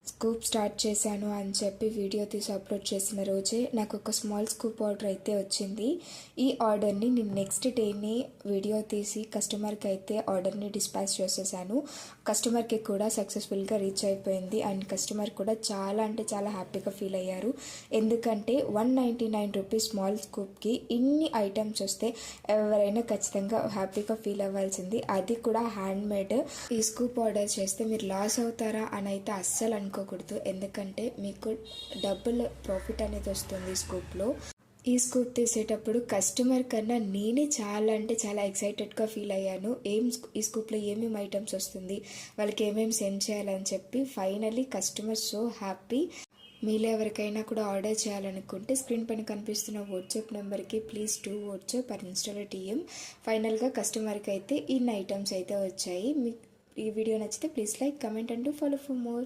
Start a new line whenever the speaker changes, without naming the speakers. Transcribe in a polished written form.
Scoop start చేశాను అని చెప్పి వీడియో తీసి అప్లోడ్ చేసిన రోజే నాకు ఒక స్మాల్ స్కూప్ ఆర్డర్ అయితే వచ్చింది. ఈ ఆర్డర్ని నేను నెక్స్ట్ డేనే వీడియో తీసి కస్టమర్కి అయితే ఆర్డర్ని డిస్పాచ్ చేసేసాను. కస్టమర్కి కూడా సక్సెస్ఫుల్గా రీచ్ అయిపోయింది అండ్ కస్టమర్ కూడా చాలా అంటే చాలా హ్యాపీగా ఫీల్ అయ్యారు. ఎందుకంటే 199 రూపీస్ స్మాల్ స్కూప్కి ఇన్ని ఐటమ్స్ వస్తే ఎవరైనా ఖచ్చితంగా హ్యాపీగా ఫీల్ అవ్వాల్సింది. అది కూడా హ్యాండ్మేడ్. ఈ స్కూప్ ఆర్డర్ చేస్తే మీరు లాస్ అవుతారా అని అయితే అస్సలు అనుకోకూడదు. ఎందుకంటే మీకు డబుల్ ప్రాఫిట్ అనేది వస్తుంది స్కూప్లో. ఈ స్కూప్ తీసేటప్పుడు కస్టమర్ కన్నా నేనే చాలా అంటే చాలా ఎక్సైటెడ్గా ఫీల్ అయ్యాను. ఈ స్కూప్లో ఏమేమి ఐటమ్స్ వస్తుంది, వాళ్ళకి ఏమేమి సెండ్ చేయాలని చెప్పి. Finally customer so happy. మీలో ఎవరికైనా కూడా ఆర్డర్ చేయాలనుకుంటే స్క్రీన్ పైన కనిపిస్తున్న వాట్సాప్ నెంబర్కి please do WhatsApp per install TM. ఫైనల్గా కస్టమర్కి అయితే ఇన్ని ఐటమ్స్ అయితే వచ్చాయి. మీకు ఈ వీడియో నచ్చితే please like, comment and follow for more.